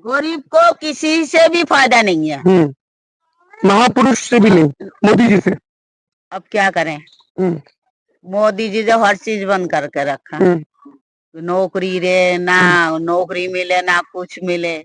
गरीब को किसी से भी फायदा नहीं है। महापुरुष से भी नहीं, मोदी जी से। अब क्या करें, मोदी जी जो हर चीज बंद करके रखा। नौकरी रे ना नौकरी मिले ना कुछ मिले।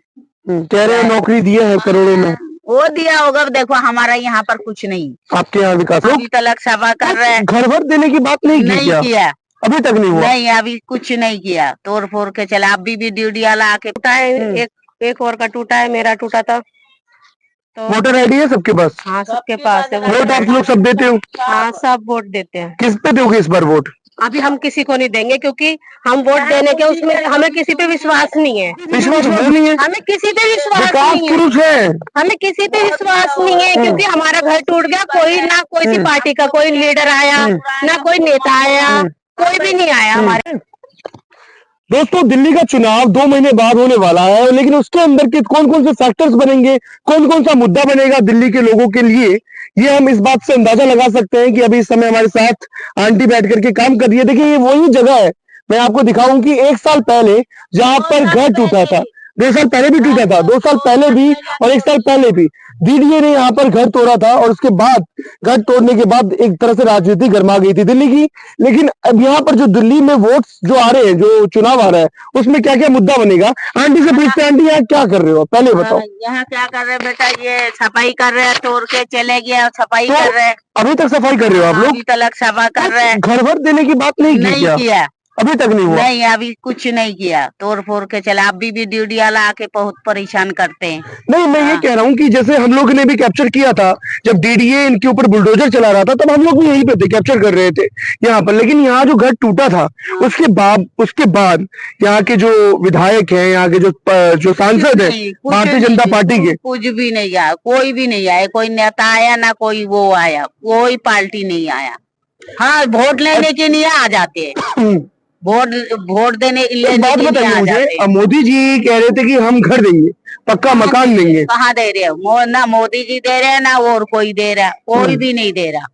कह रहे हैं नौकरी दिया है करोड़ों में। वो दिया होगा, देखो हमारा यहाँ पर कुछ नहीं। आपके यहाँ विकास अभी तक सभा कर रहे हैं, घर भर देने की बात नहीं किया अभी तक नहीं हुआ। नहीं, अभी कुछ नहीं किया, तोड़ फोड़ के चला। अभी भी ड्यूटी वाला आके टूटा है, एक और का टूटा है, मेरा टूटा था। तो वोटर आईडी है सबके पास? हाँ, सबके पास है। वोट आप लोग सब देते हो? हाँ, सब वोट देते हैं। किस पे दोगे इस बार वोट? अभी हम किसी को नहीं देंगे, क्योंकि हम वोट देने के उसमें हमें किसी पे विश्वास नहीं है। विश्वास नहीं है? हमें किसी पे विश्वास विकास नहीं पुरुष है। हमें किसी पे विश्वास नहीं है, क्योंकि हमारा घर टूट गया। कोई ना कोई सी पार्टी का कोई लीडर आया, ना कोई नेता आया, कोई भी नहीं आया हमारे। दोस्तों, दिल्ली का चुनाव 2 महीने बाद होने वाला है, लेकिन उसके अंदर के कौन कौन से फैक्टर्स बनेंगे, कौन कौन सा मुद्दा बनेगा दिल्ली के लोगों के लिए, ये हम इस बात से अंदाजा लगा सकते हैं कि अभी इस समय हमारे साथ आंटी बैठ करके काम कर रही है। देखिए, ये वही जगह है, मैं आपको दिखाऊं कि 1 साल पहले जहां पर घर टूटा था, 2 साल पहले भी टूटा था, 2 साल पहले भी और 1 साल पहले भी दीदी ने यहाँ पर घर तोड़ा था। और उसके बाद घर तोड़ने के बाद एक तरह से राजनीति गर्मा गई थी दिल्ली की। लेकिन अब यहाँ पर जो दिल्ली में वोट्स जो आ रहे हैं, जो चुनाव आ रहा है, उसमें क्या क्या मुद्दा बनेगा, आंटी से पूछते हैं। आंटी, यहाँ क्या कर रहे हो, पहले बताओ। यहाँ क्या कर रहे हैं बेटा, ये सफाई कर रहे हैं, तोड़ के चले गया, सफाई कर रहे हैं। अभी तक सफाई कर रहे हो आप लोग? अभी तक सफा कर रहे हैं। घर भर देने की बात नहीं किया अभी तक नहीं हुआ? नहीं, अभी कुछ नहीं किया, तोड़ फोड़ के चला। अभी भी ड्यूटी वाला आके बहुत परेशान करते हैं। नहीं, मैं ये कह रहा हूँ कि जैसे हम लोग ने भी कैप्चर किया था, जब डीडीए इनके ऊपर बुलडोजर चला रहा था, तब हम लोग भी यहीं पे थे, कैप्चर कर रहे थे यहाँ पर। लेकिन यहाँ जो घर टूटा था, उसके बाद यहाँ के जो विधायक हैं, यहाँ के जो सांसद है भारतीय जनता पार्टी के, कुछ भी नहीं आया, कोई भी नहीं आया, कोई नेता आया ना कोई वो आया, कोई पार्टी नहीं आया। हाँ, वोट लेने के लिए आ जाते हैं, वोट देने बात बताइए मुझे। मोदी जी कह रहे थे कि हम घर देंगे, पक्का मकान देंगे। कहाँ दे रहे हो? ना मोदी जी दे रहे हैं, ना और कोई दे रहा, कोई भी नहीं दे रहा।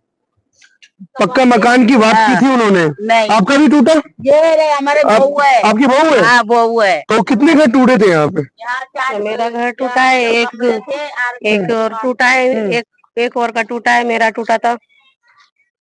पक्का मकान की बात की थी उन्होंने। नहीं। आपका भी टूटा? ये हमारे बहू है। आपकी बहू है? हाँ, बहू है। तो कितने घर टूटे थे यहाँ पे? तो मेरा घर टूटा है, एक और टूटा है, एक और का टूटा है, मेरा टूटा था।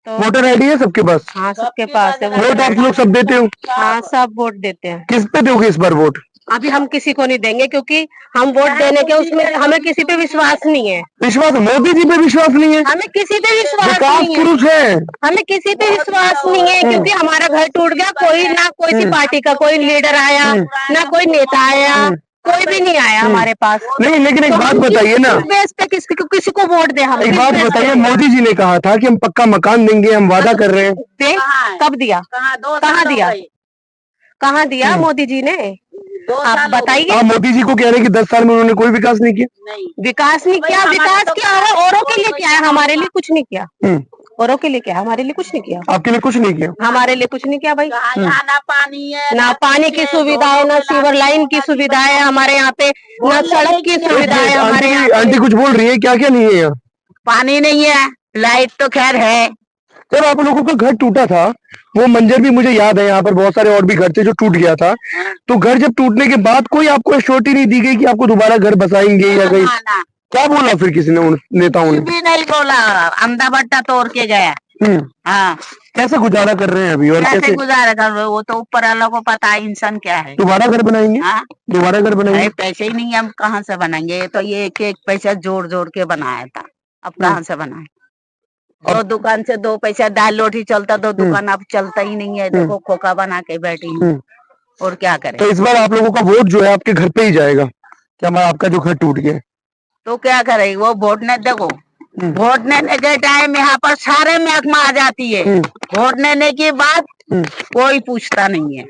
तो वोटर आईडी है सबके पास? हाँ, सबके पास है। वोट आप लोग सब देते हो? हाँ, सब वोट देते हैं। किस पे दोगे इस बार वोट? अभी हम किसी को नहीं देंगे, क्योंकि हम वोट देने के उसमें हमें किसी पे विश्वास नहीं है। विश्वास मोदी जी पे विश्वास नहीं है? हमें किसी पे विश्वास विकास पुरुष है। हमें किसी पे विश्वास नहीं है, क्योंकि हमारा घर टूट गया। कोई ना कोई सी पार्टी का कोई लीडर आया, ना कोई नेता आया, कोई भी नहीं आया हमारे पास। नहीं, लेकिन एक बात बताइए ना, बेस पे किसी को वोट दे हम? एक बात बताइए, मोदी जी ने कहा था कि हम पक्का मकान देंगे, हम वादा कर रहे हैं। कब दिया? कहाँ दिया मोदी जी ने? आप बताइए। आप मोदी जी को कह रहे हैं कि 10 साल में उन्होंने कोई विकास नहीं किया? विकास नहीं किया, विकास क्या है? औरों के लिए क्या है, हमारे लिए कुछ नहीं किया। औरों के लिए क्या, हमारे लिए कुछ नहीं किया। आपके लिए कुछ नहीं किया? हमारे लिए कुछ नहीं किया भाई। ना पानी है, ना पानी की सुविधा है, ना सीवर लाइन की सुविधा है हमारे यहाँ पे, ना सड़क की सुविधा है हमारे यहाँ। आंटी कुछ बोल रही है, क्या क्या नहीं है यहाँ? पानी नहीं है, लाइट तो खैर है। जब आप लोगों का घर टूटा था, वो मंजर भी मुझे याद है, यहाँ पर बहुत सारे और भी घर थे जो टूट गया था। तो घर जब टूटने के बाद कोई आपको एश्योरिटी नहीं दी गई कि आपको दोबारा घर बसाएंगे या कहीं? क्या बोला फिर किसी ने, नेताओं ने? भी नहीं बोला, अंधा बट्टा तोड़ के गया। हाँ, कैसे गुजारा कर रहे हैं अभी? और कैसे गुजारा कर रहे? वो तो ऊपर वालों को पता है इंसान क्या है। दोबारा घर बनाएंगे? दोबारा घर बनाएंगे? पैसे ही नहीं, हम कहाँ से बनाएंगे? तो ये एक पैसा जोड़ जोड़ के बनाया था, अब कहाँ से बनाए? दो दुकान से 2 पैसा दाल रोटी चलता, 2 दुकान अब चलता ही नहीं है। देखो, खोखा बना के बैठी हूँ, और क्या करें? तो इस बार आप लोगों का वोट जो है आपके घर पे ही जाएगा क्या? आपका जो घर टूट गया तो क्या करेगी वो? वोट नहीं, देखो वोट लेने के टाइम यहाँ पर सारे महकमा आ जाती है। वोट लेने के बाद कोई पूछता नहीं है,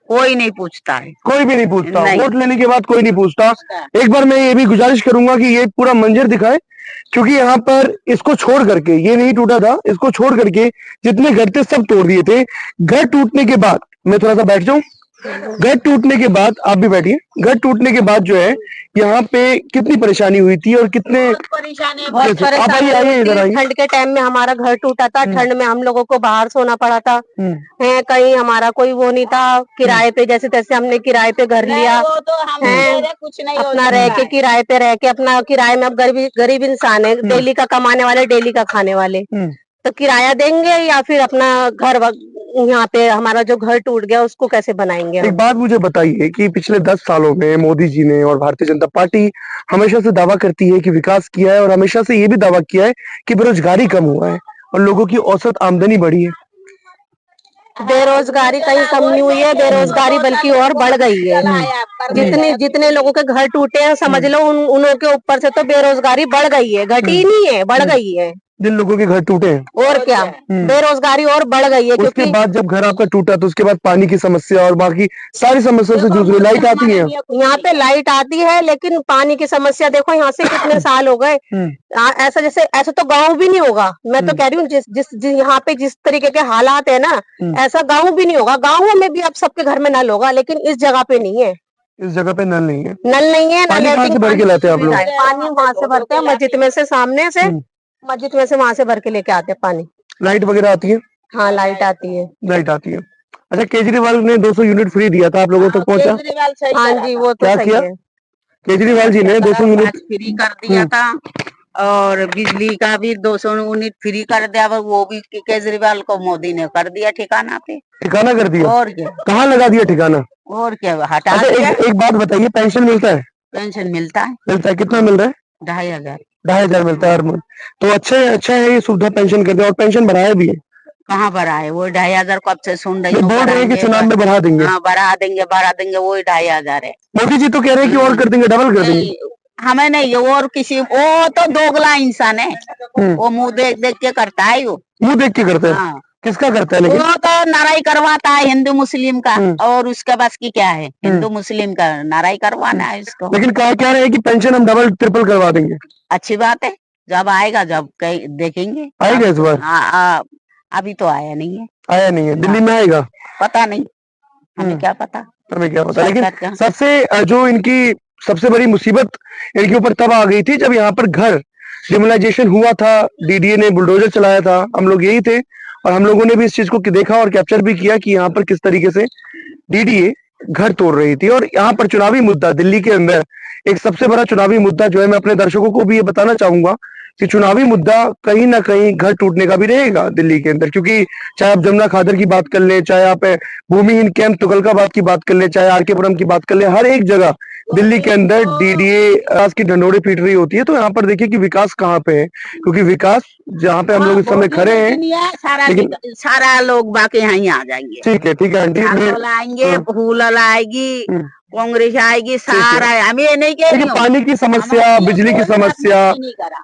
कोई नहीं पूछता है, कोई भी नहीं पूछता। वोट लेने के बाद कोई नहीं पूछता। एक बार मैं ये भी गुजारिश करूंगा कि ये पूरा मंजर दिखाए, क्योंकि यहाँ पर इसको छोड़ करके, ये नहीं टूटा था, इसको छोड़ करके जितने घर थे सब तोड़ दिए थे। घर टूटने के बाद मैं थोड़ा सा बैठ जाऊं, घर टूटने के बाद, आप भी बैठिए, घर टूटने के बाद जो है यहाँ पे कितनी परेशानी हुई थी और कितने परेशानी बहुत बहुत आप आइए आइए इधर आइए। ठंड के टाइम में हमारा घर टूटा था। ठंड में हम लोगों को बाहर सोना पड़ा था। है कहीं हमारा कोई वो नहीं था। किराए पे जैसे तैसे हमने किराए पे घर लिया वो तो हम है। कुछ नहीं अपना रह के किराए पे रह के अपना किराए में, अब गरीब इंसान है, डेली का कमाने वाले, डेली का खाने वाले, तो किराया देंगे या फिर अपना घर यहाँ पे हमारा जो घर टूट गया उसको कैसे बनाएंगे एक हम? बात मुझे बताइए कि पिछले 10 सालों में मोदी जी ने और भारतीय जनता पार्टी हमेशा से दावा करती है कि विकास किया है और हमेशा से ये भी दावा किया है कि बेरोजगारी कम हुआ है और लोगों की औसत आमदनी बढ़ी है। बेरोजगारी कहीं कम नहीं हुई है, बेरोजगारी बल्कि और बढ़ गई है। जितने लोगों के घर टूटे हैं समझ लो उन के ऊपर से तो बेरोजगारी बढ़ गई है, घटी नहीं है, बढ़ गई है। जिन लोगों के घर टूटे हैं और क्या, बेरोजगारी और बढ़ गई है। उसके क्योंकि बाद जब घर आपका टूटा तो उसके बाद पानी की समस्या और बाकी सारी समस्याओं से जूझ रहे, लाइट आती है यहाँ पे लाइट आती है लेकिन पानी की समस्या देखो यहाँ से कितने साल हो गए। ऐसा तो गांव भी नहीं होगा। मैं तो कह रही हूँ जिस यहाँ पे जिस तरीके के हालात है ना, ऐसा गांव भी नहीं होगा। गाँवों में भी अब सबके घर में नल होगा लेकिन इस जगह पे नहीं है। इस जगह पे नल नहीं है। नल नहीं है। पानी कहाँ से भर के लाते हैं आप लोग? पानी वहां से भरते हैं मस्जिद में से, सामने से मस्जिद में से वहां से भर के लेके आते हैं पानी। लाइट वगैरह आती है? हाँ लाइट आती है। लाइट आती है। अच्छा, केजरीवाल ने 200 यूनिट फ्री दिया था, आप लोगों तक पहुंचा? हाँ जी, वो तो क्या सही किया है। केजरीवाल जी ने 200 यूनिट फ्री कर दिया था और बिजली का भी 200 यूनिट फ्री कर दिया, वो भी केजरीवाल को मोदी ने कर दिया ठिकाना पे। ठिकाना कर दिया? और क्या, कहाँ लगा दिया ठिकाना? और क्या, हटा अच्छा, दिया। एक बात बताइए, पेंशन मिलता है? पेंशन मिलता है, मिलता है। कितना मिल रहा है? 2500। 2500 मिलता है हर मंथ। तो अच्छा है ये सुविधा, पेंशन कर दिया और पेंशन बढ़ाया भी है। कहाँ बढ़ा है? वो 2500 कब से सुन रही ये हूँ। बोल रहे हैं कि चुनाव में बढ़ा देंगे। हाँ बढ़ा देंगे, वो 2500 है। मोदी जी तो कह रहे हैं कि और कर देंगे, डबल कर देंगे। हमें नहीं, और किसी, वो तो दोगला इंसान है, वो मुंह देख देख के करता है। वो मुंह देख के करता है? हाँ। किसका करता है लेकिन? वो तो नाराई करवाता है हिंदू मुस्लिम का, और उसके पास की क्या है? हिंदू मुस्लिम का नाराई करवाना है इसको। लेकिन कह रहे हैं कि पेंशन हम डबल ट्रिपल करवा देंगे। अच्छी बात है, जब आएगा जब देखेंगे। आएगा इस बार? हाँ, अभी तो आया नहीं है। आया नहीं है, दिल्ली में आएगा? पता नहीं, हमें क्या पता। हमें क्या पता। लेकिन सबसे जो इनकी सबसे बड़ी मुसीबत इनके ऊपर तब आ गई थी जब यहाँ पर घर डिमोलाइजेशन हुआ था, डीडीए ने बुलडोजर चलाया था। हम लोग यही थे और हम लोगों ने भी इस चीज को देखा और कैप्चर भी किया कि यहाँ पर किस तरीके से डीडीए घर तोड़ रही थी। और यहाँ पर चुनावी मुद्दा दिल्ली के अंदर एक सबसे बड़ा चुनावी मुद्दा जो है, मैं अपने दर्शकों को भी ये बताना चाहूंगा कि चुनावी मुद्दा कहीं ना कहीं घर टूटने का भी रहेगा दिल्ली के अंदर। क्योंकि चाहे आप जमुना खादर की बात कर ले, चाहे आप भूमिहीन कैंप तुगलकाबाद की बात कर ले, चाहे आरके पुरम की बात कर ले, हर एक जगह दिल्ली के अंदर डीडीए की ढंडोरे पीट रही होती है। तो यहाँ पर देखिए कि विकास कहाँ पे है, क्योंकि विकास जहाँ पे हम लोग इस समय खड़े हैं, सारा लोग बाकी यहाँ आ जाएंगे। ठीक है आंटी, आएंगे, फूल आएगी, कांग्रेस आएगी, सारा। हम ये नहीं कह रही, पानी की समस्या, बिजली की समस्या,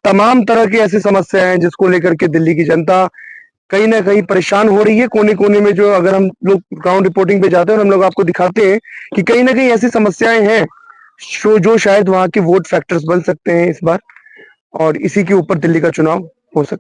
तमाम तरह की ऐसी समस्या है जिसको लेकर के दिल्ली की जनता कहीं ना कहीं परेशान हो रही है। कोने कोने में जो, अगर हम लोग ग्राउंड रिपोर्टिंग पे जाते हैं और हम लोग आपको दिखाते हैं कि कहीं ना कहीं ऐसी समस्याएं हैं जो शायद वहां के वोट फैक्टर्स बन सकते हैं इस बार, और इसी के ऊपर दिल्ली का चुनाव हो सकता है।